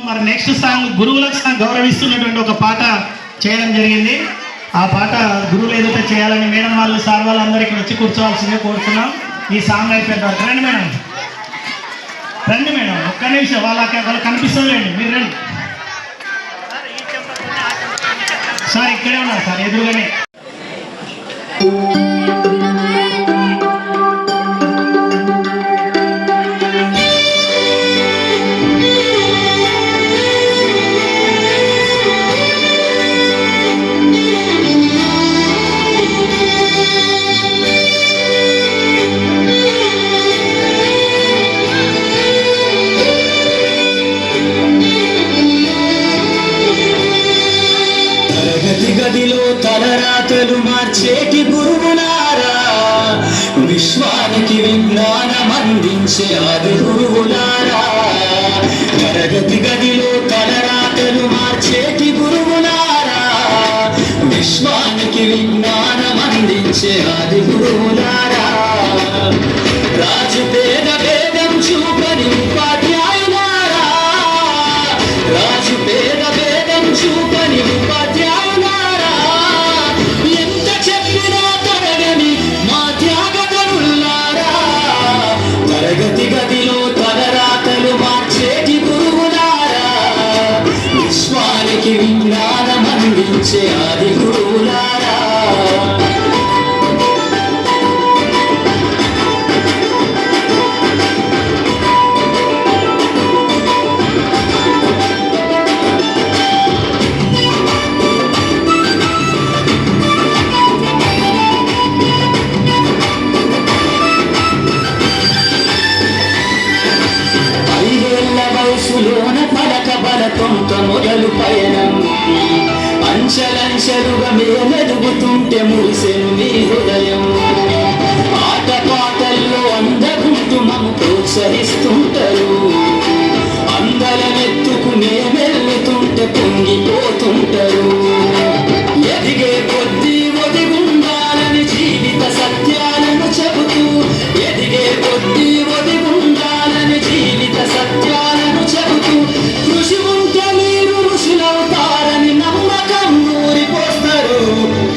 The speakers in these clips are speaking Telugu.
మరి నెక్స్ట్ సాంగ్ గురువులకు గౌరవిస్తున్నటువంటి ఒక పాట చేయడం జరిగింది. ఆ పాట గురువులు ఏదైతే చేయాలని మేడం వాళ్ళు సార్ వాళ్ళందరికీ వచ్చి కూర్చోవాల్సిందే కోరుతున్నాం. ఈ సాంగ్ అయిపోయిన తర్వాత రండి మేడం, రండి మేడం, ఒక్క నిమిషం వాళ్ళు కనిపిస్తలేండి, మీరు రండి సార్. ఇక్కడే ఉన్నారు సార్, ఎదురుగానే. గదిలో తలరాతలు మార్చేటి గురువులారా, విశ్వానికి విజ్ఞానం అందించే ఆది గురువులారా. తరగతి గదిలో తలరాతలు మార్చేటి గురువులారా, విశ్వానికి విజ్ఞానం అందించే ఆది గురువులారా. రాజు పేద భేదం చూపని ఉపాధ్యాయులారా, రాజు పేద భేదం చూపని ఉపాధ్యాయులారా. ఎంత చెప్పినా తరగని మా త్యాగతనులారా, తరగతి గదిలో తలరాతలు మార్చేటి గురువులారా, విశ్వానికి విజ్ఞానం అందించే ఆది గురువులారా. వయసులోన పలక బలతొంత మొదలు పయనం, అంచలంచలుగా మేమెదుగుతుంటే మురిసెను నీ హృదయం. ఆట పాటల్లో అందగుంటూ మము ప్రోత్సహిస్తుంటారు, అందలనెత్తుకు మేమెల్లుతుంటే పొంగిపోతుంటారు. ఎదిగే కొద్దీ ఒదిగుండాలని జీవిత సత్యాలను చెబుతూ, ఎదిగే కొద్దీ ఒదిగుండాలని జీవిత సత్యాలను చెబుతూ, కృషి ఉంటే మీరు ఋషులవుతారని నమ్మకం ఊరిపోస్తారు.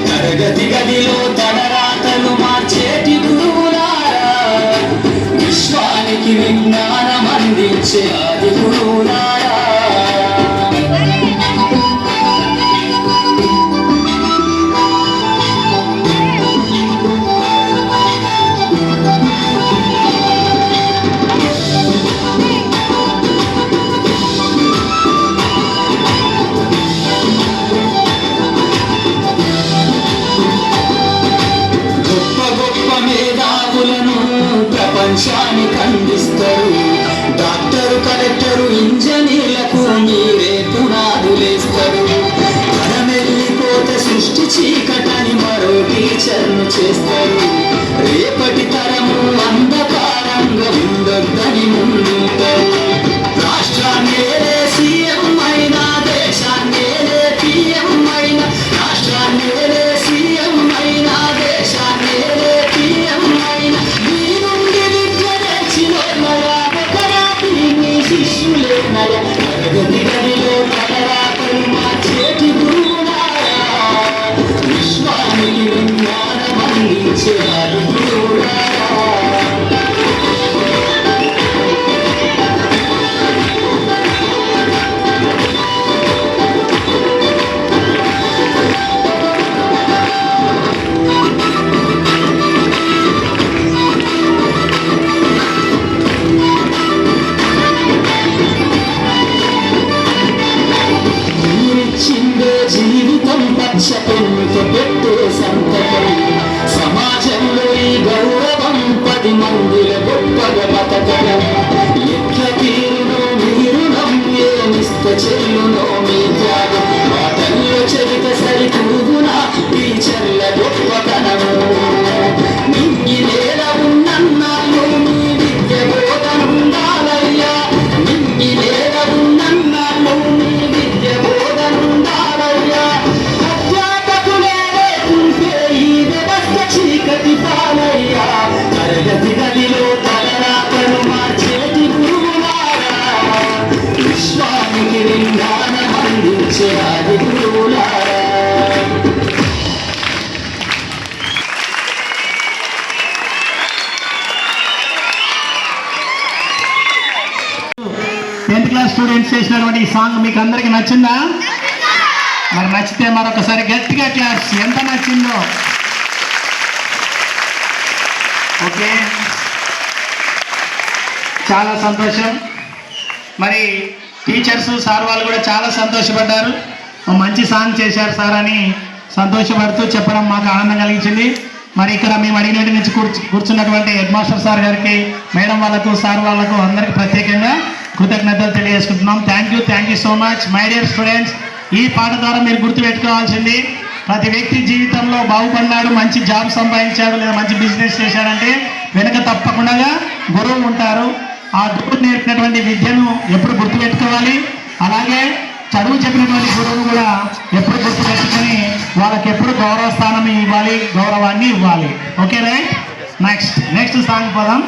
తరగతి గదిలో తలరాతలు మార్చేటి గురువులారా, విశ్వానికి విజ్ఞానం అందించే ఆది గురువులారా. ప్రపంచాన్ని ఖండిస్తారు, డాక్టరు కలెక్టరు ఇంజనీర్లకు మీరే పునాదులేస్తారు. తరమెల్లిపోతే సృష్టి చీకటని మరో టీచర్ను చేస్తారు. రేపటి తరము అంధకారంగా ఉండొద్దని ముందుంటారు. రాష్ట్రాన్నేలే సీఎం అయినా, దేశాన్నేలే పిఎం అయినా, రాష్ట్రాన్నేలే సీఎం అయినా, దేశాన్నేలే పిఎం అయినా, తరగతి గదిలో తలరాతలు మార్చేటి గురువులారా, విశ్వానికి విజ్ఞానం అందించే ఆది గురువులారా. జీవితం పచ్చ పెన్నుతో పెట్టే సంతకం, సమాజంలో ఈ గౌరవం 10 మందిల గొప్పగా బతకడం. ఎట్ల తీరునో మీరునం, ఏమిస్త చెల్లునో మీ త్యాగం. మాటల్లో చరిత సరితూగున టీచర్ల గొప్పతనము. నింగి నేల ఉన్నన్నాళ్ళు మీ విద్య బోధనుండాలయ్యా, నింగి నేల ఉన్నన్నాళ్ళు మీ విద్య బోధనుండాలయ్యా. అధ్యాపకులే లేకుంటే ఈ వ్యవస్థ చీకటి పాలయ్యా. తరగతి గదిలో తలరాతలు మార్చేటి గురువులారా, విశ్వానికి ఇచ్చేవారి గురువులారా టెన్త్ క్లాస్ స్టూడెంట్స్ చేసినటువంటి ఈ సాంగ్ మీకు అందరికి నచ్చిందా? మరి నచ్చితే మరొకసారి గట్టిగా క్లాస్. ఎంత నచ్చిందో? ఓకే, చాలా సంతోషం. మరి టీచర్స్ సార్ వాళ్ళు కూడా చాలా సంతోషపడ్డారు. మంచి సాంగ్ చేశారు సార్ అని సంతోషపడుతూ చెప్పడం మాకు ఆనందం కలిగించింది. మరి ఇక్కడ మేము అడిగినట్టు నుంచి కూర్చున్నటువంటి హెడ్ మాస్టర్ సార్ గారికి, మేడం వాళ్ళకు, సార్ వాళ్ళకు అందరికీ ప్రత్యేకంగా కృతజ్ఞతలు తెలియజేసుకుంటున్నాం. Thank you so much my dear students. ఈ పాట ద్వారా మీరు గుర్తుపెట్టుకోవాల్సింది, ప్రతి వ్యక్తి జీవితంలో బాగుపడినాడు, మంచి జాబ్ సంపాదించాడు లేదా మంచి బిజినెస్ చేశాడంటే వెనుక తప్పకుండా గురువు ఉంటారు. ఆ గురువు నేర్పినటువంటి విద్యను ఎప్పుడు గుర్తుపెట్టుకోవాలి. అలాగే చదువు చెప్పినటువంటి గురువును కూడా ఎప్పుడు గుర్తుపెట్టుకొని వాళ్ళకి ఎప్పుడు గౌరవ స్థానం ఇవ్వాలి, గౌరవాన్ని ఇవ్వాలి. Okay right. నెక్స్ట్ సాంగ్ పదం.